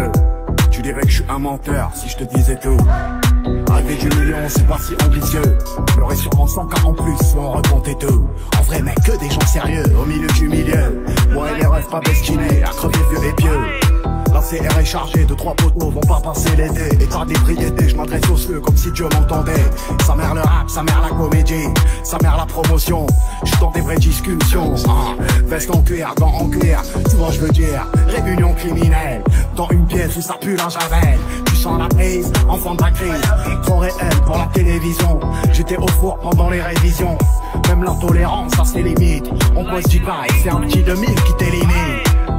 peu. Tu dirais que je suis un menteur si je te disais tout. Arriver du million, c'est pas si ambitieux. J'aurais sûrement 100 cas en plus, sans raconter tout. En vrai mec, que des gens sérieux, au milieu du milieu. Moi et les rêves pas destinés à crever vieux et pieux. La CR est chargée de 3 poteaux, vont pas passer l'été. Et par d'ébriété, je m'adresse aux cieux comme si Dieu m'entendait. Sa mère le rap, sa mère la comédie, sa mère la promotion. J'suis dans des vraies discussions. Veste en cuir, gants en cuir, tu vois je veux dire. Réunion criminelle, dans une pièce où ça pue la javel. Tu sens la prise, enfant de la crise. Trop réel pour la télévision. J'étais au four pendant les révisions. Même l'intolérance a ses limites. On pose du bail, c'est un petit 2000 qui t'élimine.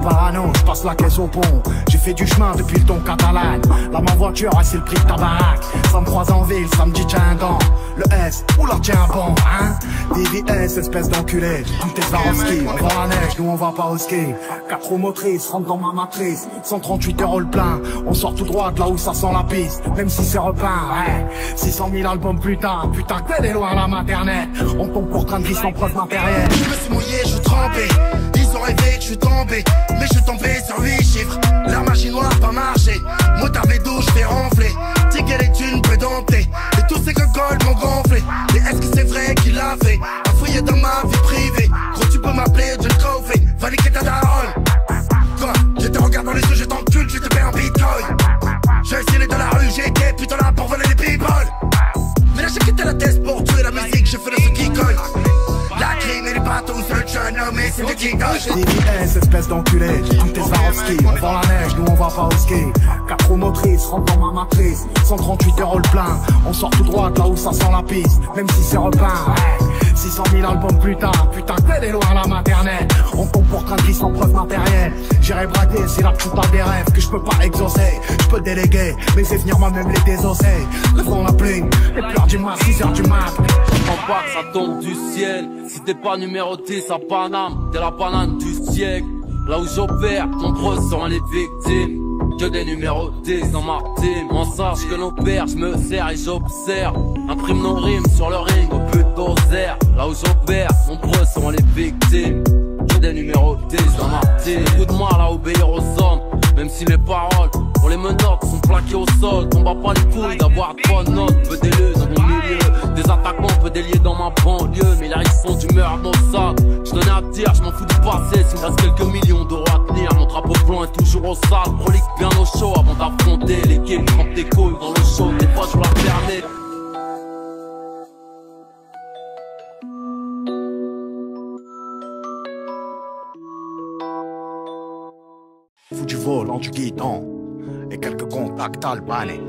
Parano, je passe la caisse au pont. J'ai fait du chemin depuis le ton catalan. Là ma voiture, c'est le prix de ta baraque. Ça me croise en ville, ça me dit tiens un gant. Le S, oula tiens bon, hein. DVS, espèce d'enculé. Tout est là en ski, on va à la neige, nous on va pas au ski. 4 roues motrices, rentre dans ma matrice. 138 € le plein, on sort tout droit de là où ça sent la piste. Même si c'est repeint, ouais. 600 000 albums plus tard, putain que des loin à la maternelle. On tombe pour train de vie sans preuve matérielle. Je me suis mouillé, je suis trempé. Ils ont rêvé que je suis tombé, mais je suis tombé sur 8 chiffres. La magie noire pas marché, motard V12 je fais ronfler. Ticket les thunes peut dompter, et tous ces gogoles m'ont gonflé. Mais est-ce que c'est vrai qu'il l'a fait? A fouiller dans ma vie privée. Gros tu peux m'appeler John Trophy, va niquer ta daronne. Quoi? Je te regarde dans les yeux, je t'encule, je te paie en bitcoin. J'ai essayé dans la rue, j'ai été putain là pour voler les people. Mais là j'ai quitté la tête pour tuer la musique, je fais de ce qui colle. La crime et les bateaux, seul jeune homme, mais c'est le qui coche. DVS, espèce d'enculé, tout est Swarovski. On vend la neige, nous on va pas au ski. 4 roues motrices, rentre dans ma matrice. 138 € le plein, on sort tout droit de là où ça sent la piste. Même si c'est repeint, ouais. 600 000 albums plus tard, putain que des loin à la maternelle. On tombe pour train de vie sans preuve matérielle. J'irai braquer, c'est là que tu parles des rêves que je peux pas exaucer. Je peux déléguer, mais c'est venir moi-même les désosser. Lève la plume, les pleurs du mat, 6 h du mat. En pas que ça tombe du ciel. Si t'es pas numéroté, ça Paname, t'es la banane du siècle. Là où j'opère, nombreuses sont les victimes. Que des numérotés dans ma team. On sache que nos pères, je me sers et j'observe. Imprime nos rimes sur le ring au but d'osaire. Là où j'opère, nombreuses sont les victimes. Que des numérotés dans ma team. Beaucoup de mal à obéir aux hommes, même si les paroles pour les menottes sont plaquées au sol. T'en bats pas les couilles d'avoir de bonnes notes. Peu d'élus dans mon milieu, des attaquants peu déliés dans ma banlieue. Mais là ils sont d'humeur maussade. Je tenais à dire, je m'en fous du passé. S'il me reste quelques millions d'euros à tenir, mon drapeau blanc est toujours au sale. Prolique bien au chaud avant d'affronter l'équipe. Trempe tes couilles dans le show, des fois je la fermer. Fous du volant du guidon et quelques contacts albanais.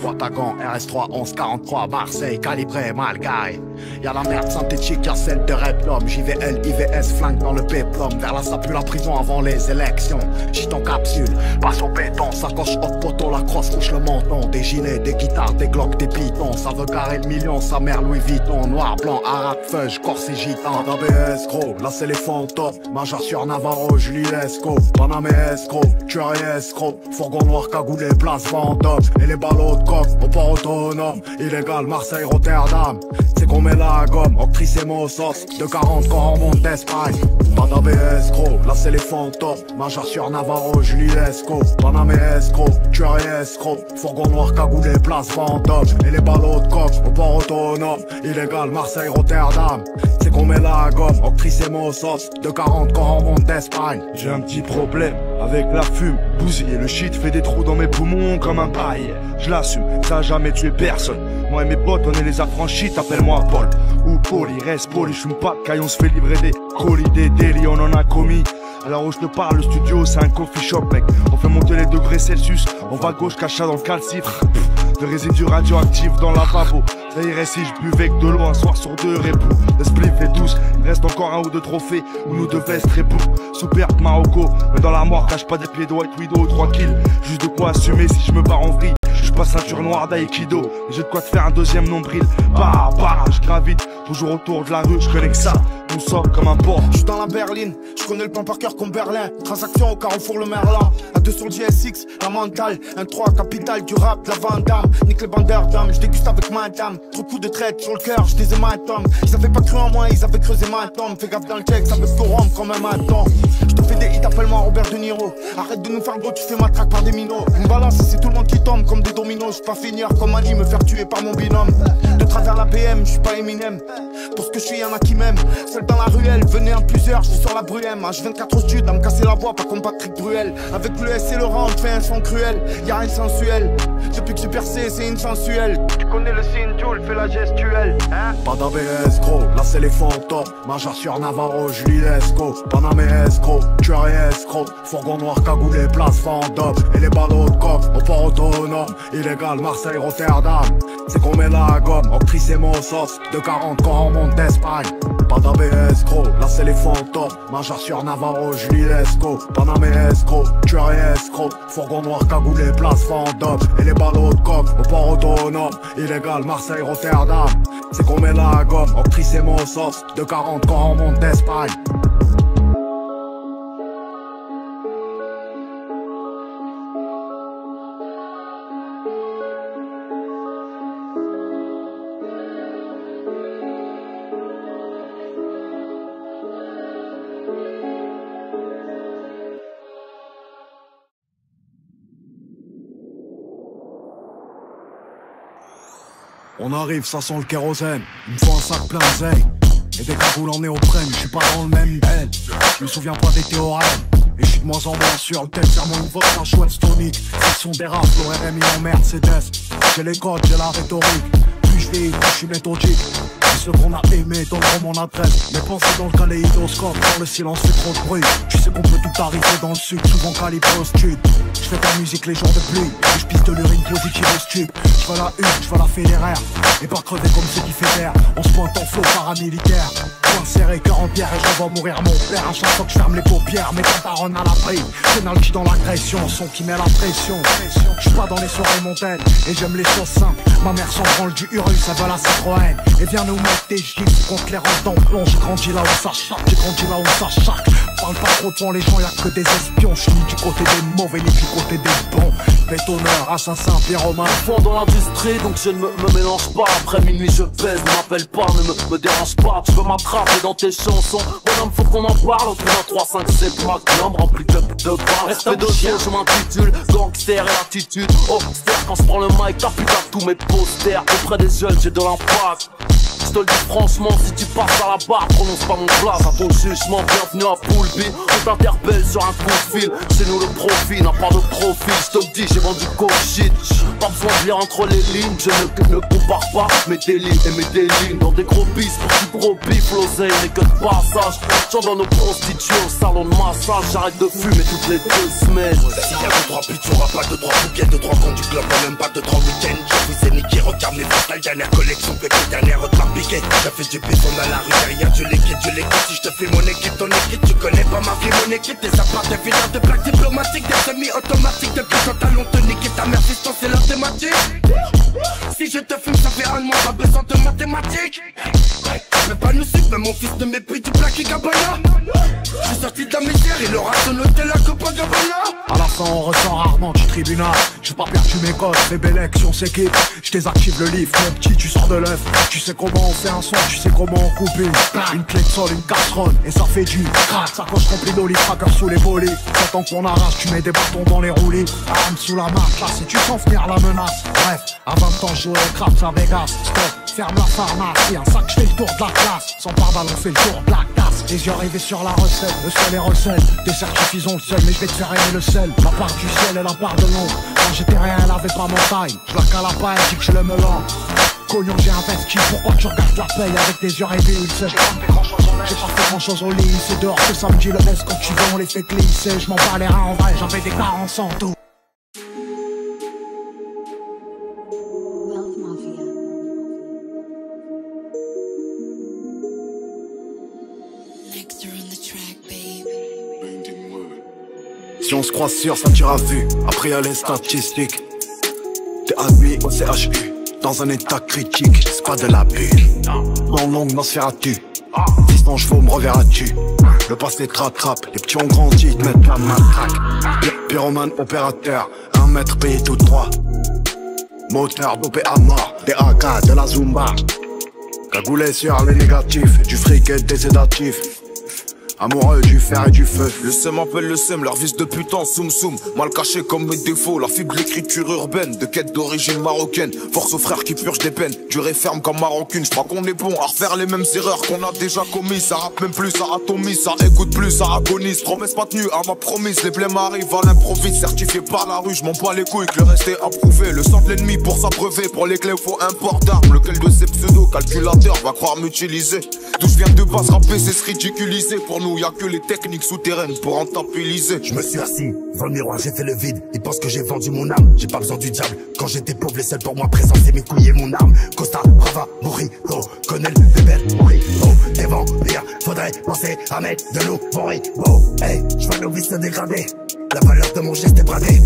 Wattagan, RS3, 1143, Marseille, calibré, mal garé. Y'a la merde synthétique, y'a celle de Replom. JVL, IVS, flingue dans le péplum. Vers là, ça pue la prison avant les élections. Gîte en capsule, passe au béton. Sacoche haute poteau, la crosse couche le menton. Des gilets, des guitares, des glocks, des pitons. Ça veut carrer le million, sa mère Louis Vuitton. Noir, blanc, arabe, feuge, corse et gitan. ABS, gros, là c'est les fantômes. Major sur Navarro, Julie Esco. Paname escroc, tueur et escroc. Fourgon noir, cagoulé, place Vendôme. Et les ballots de coq, au port autonome. Illégal, Marseille, Rotterdam. C'est qu'on met la gomme, octrice et Mossos. De 40 quand on monte d'Espagne. Pas d'ABS, gros, là c'est les fantômes. Major sur Navarro, Julie Esco. Paname escroc, tueur et escroc. Fourgon noir, cagoulé, place Vendôme. Et les ballots de coq, au port autonome. Illégal, Marseille, Rotterdam. C'est qu'on met la gomme, octrice et Mossos. De 40 quand on monte d'Espagne. J'ai un petit problème avec la fume, bousillé, le shit fait des trous dans mes poumons comme un paille. Je l'assume, ça a jamais tué personne. Moi et mes potes, on est les affranchis, t'appelles-moi Paul ou Paul, il reste poli, je fume pas de caille, on se fait livrer des colis, des délits, on en a commis. Alors où je te parle, le studio c'est un coffee shop mec. On fait monter les degrés Celsius, on va gauche cacha dans le calcifre. De résidus radioactifs dans la lavabo. Ça irait si je buvais que de l'eau un soir sur deux répou. Le spliff est douce, il reste encore un ou deux trophées où nous deux vestes répou. Superbe Marocco, mais dans l'armoire cache pas des pieds de White Widow, 3 kills. Juste de quoi assumer si je me barre en vrille. Je passe ceinture noire d'Aïkido, j'ai de quoi te faire un deuxième nombril. Bah, je gravite toujours autour de la rue, je connais que ça. Nous sommes comme un port. Je suis dans la berline, je connais le plan par cœur comme Berlin. Transaction au Carrefour le Merlin. À 2 sur le GSX, la mentale. Un 3 capital du rap, de la Vandame. Nique les bandeurs d'âme, je déguste avec ma dame. Trop de coups de traite sur le cœur, je des hématomes. Ils avaient pas cru en moi, ils avaient creusé ma tombe. Fais gaffe dans le check, ça veut corrompre comme un maton. Je te fais des hits, appelle-moi Robert De Niro. Arrête de nous faire gros, tu fais ma traque par des minots. Une balance, c'est tout le monde qui tombe comme des dominos. Je pas finir comme Annie, me faire tuer par mon binôme. De travers la BM, je suis pas Eminem. Pour ce que je suis, y'en a qui m'aiment. Seul dans la ruelle, venez en plusieurs, je suis sur la Bruème. H24 au stud, à me casser la voix, pas comme Patrick Bruel. Avec le S et le rang, on fait un son cruel. Y'a rien de sensuel. Depuis que j'ai percé, c'est une sensuelle. Tu connais le signe, Joule, fais la gestuelle, hein. Pas d'ABS gros, là c'est les fantômes. Major sur Navarro, Julie Lesco. Paname et escroc, tueur et escroc. Fourgon noir, cagoulé, place fantôme. Et les ballots de coq, au port autonome. Illégal, Marseille, Rotterdam. C'est qu'on met la gomme, octrice et Mossos. De 40 quand on monte d'Espagne. Pas d'ABS gros, là c'est les fantômes. Major sur Navarro, Julie Lesco. Paname et escroc, tueur et escroc. Fourgon noir, cagoulé, place fantôme. Et les ballots de coq, au port autonome. Illégal, Marseille, Rotterdam. C'est qu'on met la gomme, octrice et Mossos. De 40 quand on monte d'Espagne. On arrive, ça sent le kérosène. Il me faut un sac plein de zeille et des cagoules en néoprène. Je suis pas dans le même bel. Je me souviens pas des théorèmes. Et je suis de moins en moins sur le thème. Serre-moi une vodka chouette tonique. Ce sont des rap, l'ORMI en Mercedes. J'ai les codes, j'ai la rhétorique. Plus je vis, plus je suis méthodique. Ce qu'on a aimé donneront mon adresse. Mes pensées dans le kaléidoscope, quand le silence fait trop de bruit. Tu sais qu'on peut tout arriver dans le sud, souvent calibré au stud. Je fais ta musique les jours de pluie, et je pisse de l'urine positive au stup. Je veux la une, je veux la fédéraire, et pas crever comme ceux qui fédèrent. On se pointe en flot paramilitaire, point serré, cœur en pierre, et je vois mourir mon père. À chaque fois que je ferme les paupières, mes pantaronnes à l'abri. Pénalty dans l'agression, son qui met la pression. Je suis pas dans les soirées montaines, et j'aime les choses simples. Ma mère s'en branle du Urus, elle veut la Citroën. Et viens nous mettre des gifs contre les rangs d'amplon. J'ai grandi là où ça chaque, j'ai grandi là où ça chaque. Parle pas trop devant les gens, y'a que des espions. Je suis ni du côté des mauvais ni du côté des bons. Bétonneur, assassin, pyroman. Fond dans l'industrie, donc je ne me mélange pas. Après minuit je pèse, ne m'appelle pas, ne me dérange pas. Tu veux m'attraper dans tes chansons, bonhomme faut qu'on en parle. Autour d'un 3, 5, 7 magnum rempli de balles. Respect de chien, je m'intitule gangster et attitude austère. Quand je prends le mic, t'as plus qu'à tous mes posters. Auprès des jeunes, j'ai de l'impact. Je te le dis franchement, si tu passes à la barre, prononce pas mon place à ton jugement. Bienvenue à Poulby, on t'interpelle sur un coup de fil. Chez nous le profil n'a pas de profil. Je te le dis, j'ai vendu coke shit. Pas besoin de lire entre les lignes. Je ne compare pas mes délits et mes délines. Dans des gros bis, pour du gros bif, l'oseille n'est que de passage. J'en donne aux prostituées au salon de massage. J'arrête de fumer toutes les 2 semaines. S'il y a 2-3 putes, tu auras pas 2-3 bouquets, 2-3 comptes du club, même pas 2-3 week-ends. Je vous ai niqué, regarde mes postes, la dernière collection, pépé, dernière autre piqué. J'ai fait du béton dans la rue, derrière du liquide, Si je te fais mon équipe, ton équipe, tu connais pas ma vie, mon équipe. Tes apparts, des filières de plaques diplomatiques, des semi-automatiques. Depuis ton talon te niquer, ta mère fiston, c'est leur thématique. Si je te fume, ça fait un mois, pas besoin de mathématiques. Je vais pas nous suivre, mais mon fils ne mépris du plaque Gabbana. Je suis sorti de la misère, il aura sonnoté la Copacabana. À la fin on ressent rarement du tribunal. J'ai pas perdu mes codes, c'est Bellec si on s'équipe. Je désactive le livre, mon petit tu sors de l'œuf. Tu sais comment on fait un son, tu sais comment on coupe une clé de sol, une casserole. Et ça fait du crack, ça coche remplie d'olive, cracker sous les bolets. J'attends qu'on arrache, tu mets des bâtons dans les roulis. Arme sous la main, classe et tu sens venir la menace. Bref, à 20 ans je jouais au craps à Vegas. Stop, ferme la pharmacie, un sac, je fais le tour de la classe. Sans pare-balles on fait le tour de la tasse. Les yeux arrivés sur la recette, le sel et recette. Des certifs ont le seul, mais je vais te faire aimer le sel. La part du ciel et la part de l'ombre. Quand j'étais rien, elle avait pas mon taille. Je la cale à pas, elle dit que je le melon. Cognon, j'ai investi, pourquoi tu regardes la paye avec des yeux rêvés, il sait. J'ai pas fait grand chose au lit, c'est dehors que samedi le laisse quand tu veux, on les fait glisser. Je m'en bats les reins en vrai, j'avais des carences en tout. Si on se croise sur ça tire à vue, après y'a les statistiques. T'es admis au CHU, dans un état critique, c'est pas de l'abus. Dans longue Nosferatu, 10 chevaux me reverras-tu. Le passé te rattrape, les petits ont grandi, te mettent la matraque. Pyromane opérateur, 1 mètre payé tout droit. Moteur dopé à mort, des AK, de la Zumba. Cagoulé sur les négatifs, du fric et des sédatifs. Amoureux du fer et du feu. Le seum appelle le seum, leur vice de putain, soum soum. Mal caché comme mes défauts, la fibre l'écriture urbaine. De quête d'origine marocaine, force aux frères qui purgent des peines. Durée ferme comme marocaine, j'crois qu'on est bon à refaire les mêmes erreurs qu'on a déjà commises. Ça rappe même plus, ça atomise, ça écoute plus, ça agonise. Promesse pas tenue à ma promise, les blêmes arrivent à l'improviste. Certifié par la rue, j'm'en bats les couilles, que le reste est approuvé. Le sang de l'ennemi pour s'abreuver, pour les clés faut un port d'armes. Lequel de ces pseudo-calculateurs va croire m'utiliser? D'où je viens de base, rapper c'est se ridiculiser. Pour nous y'a que les techniques souterraines pour rentabiliser. Je me suis assis devant le miroir, j'ai fait le vide. Ils pensent que j'ai vendu mon âme, j'ai pas besoin du diable. Quand j'étais pauvre, les seuls pour moi présents, c'est mes couilles et mon arme. Costa, Brava, Morito, connais le bébé, Morito. Des vampires, faudrait penser à mettre de l'eau, Morito. Hey, je vois nos vies se dégrader. La valeur de mon geste est bradée.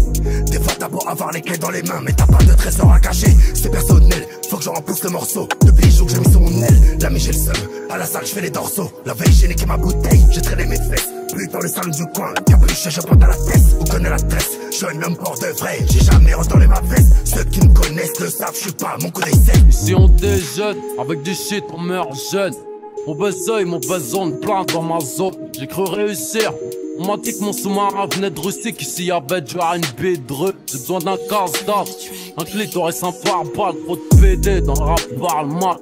Des fois t'as beau avoir les clés dans les mains, mais t'as pas de trésor à cacher. C'est personnel, faut que j'en remplisse le morceau de bijoux que j'ai mis sur mon aile. Là mais j'ai le seum, à la salle je fais les dorsaux. La veille j'ai niqué ma bouteille, j'ai traîné mes fesses. Plus dans le salon du coin, capuché je porte à la tête. Vous connaissez la tresse, je suis un homme pour de vrai. J'ai jamais retourné ma veste. Ceux qui me connaissent le savent, je suis pas mon coup d'essai. Ici on déjeune, avec du shit on meurt jeune. Mon besoin, mon besoin de plein dans ma zone. J'ai cru réussir. On m'a dit que mon sous-marin venait de Russie, qu'ici y'avait du R&B dreux. J'ai besoin d'un casse-dalle, un clitoris, un pare-balles, trop de PD dans le rap parle mal.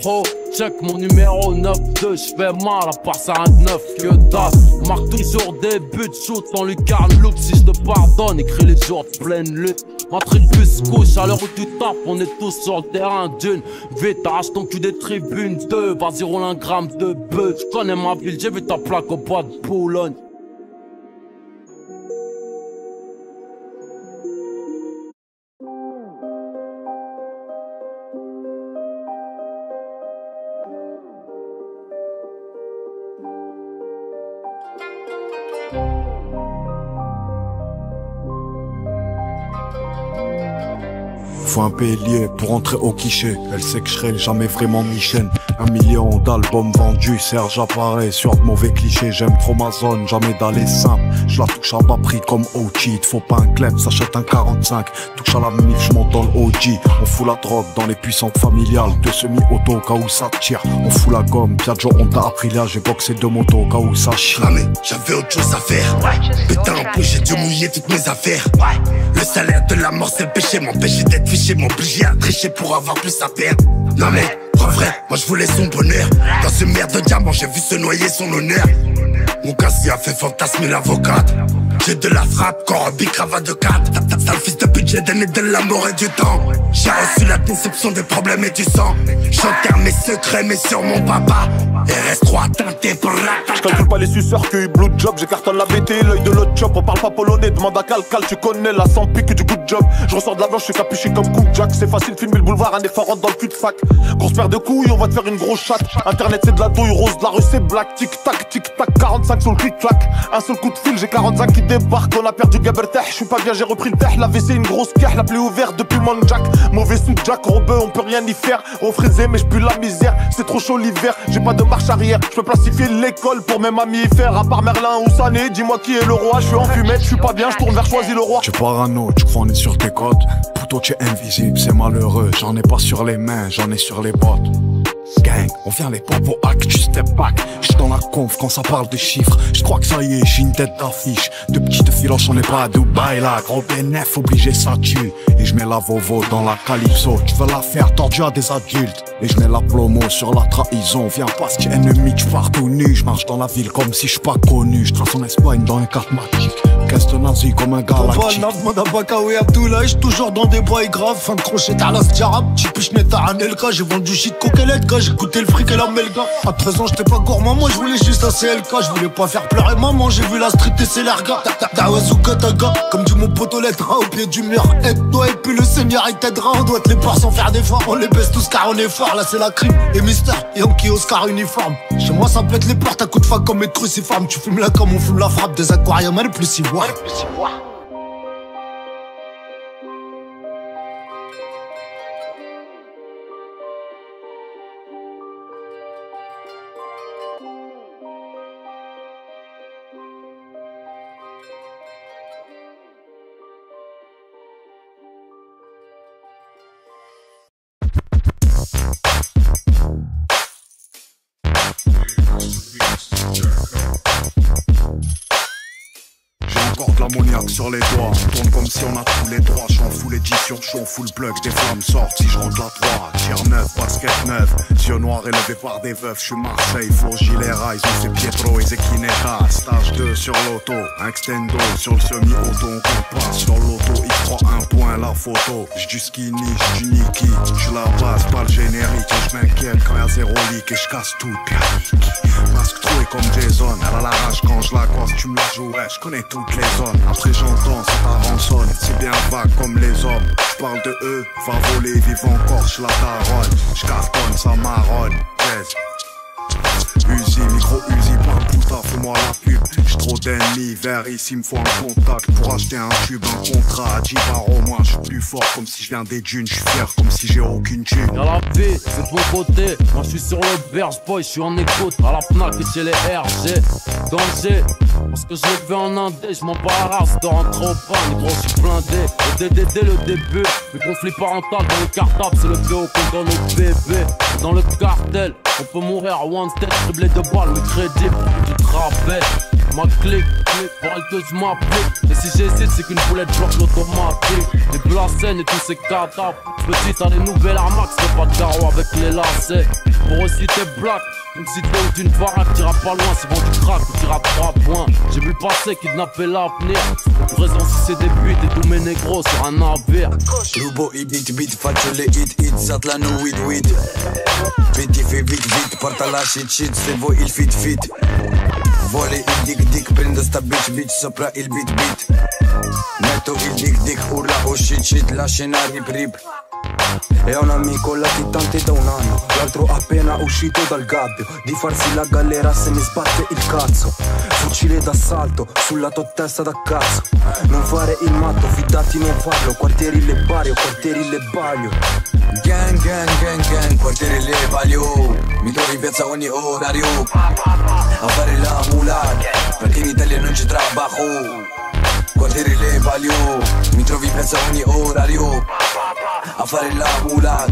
Fro, check mon numéro 9-2, j'fais mal à part ça un 9 que dalle. On marque toujours des buts, shoot en lucarne look. Si je te pardonne, écris les jours de pleine lutte. Ma tribu se couche à l'heure où tu tapes, on est tous sur le terrain d'une. Vite, arrache ton cul des tribunes 2, vas-y roule un gramme de bœuf. J'connais ma ville, j'ai vu ta plaque au bois de Boulogne. Faut un bélier pour entrer au guichet. Elle sait que je serai jamais vraiment Michel. 1 million d'albums vendus, Serge apparaît sur de mauvais clichés. J'aime trop ma zone, jamais d'aller simple. Je la touche à bas prix comme OG. Faut pas un clep, s'achète un 45. Touche à la mif, je monte dans le OG. On fout la drogue dans les puissantes familiales. 2 semi-auto au cas où ça tire. On fout la gomme, Piaggio on t'a appris là. J'ai boxé 2 motos au cas où ça chie. Ah mais j'avais autre chose à faire. Putain en plus j'ai dû mouiller toutes mes affaires. Le salaire de la mort c'est le péché. M'empêcher d'être fiché, m'obliger à tricher pour avoir plus à perdre. Non mais en vrai, moi je voulais son bonheur. Dans ce merde de diamant, j'ai vu se noyer son honneur. Mon casse a fait fantasmer l'avocate. J'ai de la frappe, corps, cravate de 4. Sale fils de budget, donné de l'amour et du temps. J'ai reçu la déception des problèmes et du sang. J'enterre mes secrets, mais sur mon papa. RS3 teinté pour la. J'calcule pas les suceurs, QI blue job, j'écartonne la BT, l'œil de l'autre chop. On parle pas polonais, demande à Cal, tu connais la sans pique du good job. Je ressors de la blanche, je suis capuché comme Cook Jack. C'est facile, filmer le boulevard, un effort rentre dans le cul-de-sac. Grosse paire de couilles, on va te faire une grosse chatte. Internet c'est de la douille rose, de la rue c'est black. Tic-tac, tic-tac, 45 sur le clic-clac. Un seul coup de fil, j'ai 45 qui débarquent. On a perdu Gaberteh, je suis pas bien, j'ai repris le tech. La WC une grosse caisse, la plus ouverte depuis mon Jack. Mauvais sous Jack, Robeux, on peut rien y faire. Au frisé, mais j'pue la misère. C'est trop chaud l'hiver, j'ai pas de marche arrière. J'peux plastifier l'école pour mes mammifères. À part Merlin ou Sané, dis-moi qui est le roi. Je suis en fumette, je suis pas bien, je tourne vers Choisy le roi. Tu parano, tu crois on est sur tes côtes. Poutot, tu es invisible, c'est malheureux. J'en ai pas sur les mains, j'en ai sur les bottes. Gang, on vient les pop au hack, tu step back. J'suis dans la conf quand ça parle de chiffres. J'crois que ça y est, j'ai une tête d'affiche. De petites filoches, on est pas à Dubaï là. Gros bénéf, obligé, ça tue. Et j'mets la Vovo dans la Calypso. Tu veux la faire tordue à des adultes. Et j'mets la plomo sur la trahison. Viens pas si t'es ennemi, tu pars tout nu. J'marche dans la ville comme si j'suis pas connu. J'trace en Espagne dans les cartes magiques. Caisse de nazi comme un galactique. J'suis toujours dans des bails graves. Fin de crochet à la Sjarab. J'piche mes un LK. J'ai vendu shit coquelette. J'ai goûté le fric et la melga. À 13 ans j'étais pas gourmand, moi je voulais juste un CLK. Je voulais pas faire pleurer maman, j'ai vu la street et c'est l'erga. Dawazuka taga, comme dit mon poteau lettre au pied du mur. Aide-toi et puis le Seigneur il t'aidera. On doit te les part sans faire d'efforts. On les baisse tous car on est fort, là c'est la crime. Et Mister, Yankee, Oscar, uniforme. Chez moi ça pète les portes à coups de fac comme mes cruciformes. Tu fumes là comme on fume la frappe des aquariums, elle plus si voir. y'a que sur les doigts. Tourne comme si on a tous les droits. J'en fous l'édition, j'suis en full plug. Des flammes sortent si je rentre la 3. Tir neuf, basket neuf. Yeux noirs élevés par des veufs. J'suis Marseille, faux gilet rails. On fait Pietro et Zekinera. Stage 2 sur l'auto. Un extendo sur le semi-auto. On compte pas sur l'auto. X3 1 point la photo. J'du skinny, j'du Niki. J'suis la base, pas le générique. Et j'm'inquiète quand y'a zéro leak. Et j'casse tout le pianique. Masque troué comme Jason. Elle a la rage quand je la croise. Tu me la joues, ouais, j'connais toutes les zones. Après j'entends, ça rançonne. C'est bien vague comme les hommes. J'parle de eux, va voler, vive encore, j'la daronne. J'cartonne, ça marronne. Yes. Uzi, micro Uzi, plein de putain, fais-moi la pub. J'suis trop d'ennemis, vers ici, me faut un contact pour acheter un tube, un contrat à 10 bars au moins. J'suis plus fort comme si je viens des dunes, j'suis fier comme si j'ai aucune thune. Y'a la vie, c'est de mon côté. Moi j'suis sur le berge, boy, j'suis en écoute. À la Fnac et chez les RG. Danger, parce que je l'ai fait en indé, j'm'en bats la race de rentrer au pain, les gros j'suis blindé. Le DDD, le début, le conflit parental dans le cartable, c'est le PO qu'on donne au bébé. Dans le cartel, on peut mourir one step, dribblé de balles, mais crédible, tu te rappelles. Ma clique, pour elle que je m'applique. Et si j'hésite, c'est qu'une boulette bloque l'automatique. Les blacènes et tous ces cadavres. Petit, t'as les nouvelles armaques, c'est pas de carreau avec les lacets. Pour aussi t'es black, même si t'es ou d'une baraque, t'iras pas loin, c'est bon du crack ou t'iras 3 points. J'ai vu le passé, kidnapper l'avenir. Pour raison si c'est des buts et tous mes négros sur un navire. Rubo i beat, faccio le hit, Zatlano weed. Vedi fai vit, porta la shit, se vuoi il fit. Vuole il dick, prendo sta bitch sopra il beat. Metto il dick, urla oh shit, la scena rip. E ho un amico latitante da un anno, l'altro appena uscito dal gabbio. Di farsi la galera se mi sbatte il cazzo. Fucile d'assalto, sulla tua testa da cazzo. Non fare il matto, fidati non farlo. Quartieri le bari o quartieri le baglio. Gang, quartieri le baglio. Mi trovi in piazza ogni orario a fare la mula, perché in Italia non c'è trabajo. Quartieri le baglio, mi trovi in piazza ogni orario a fare la mula.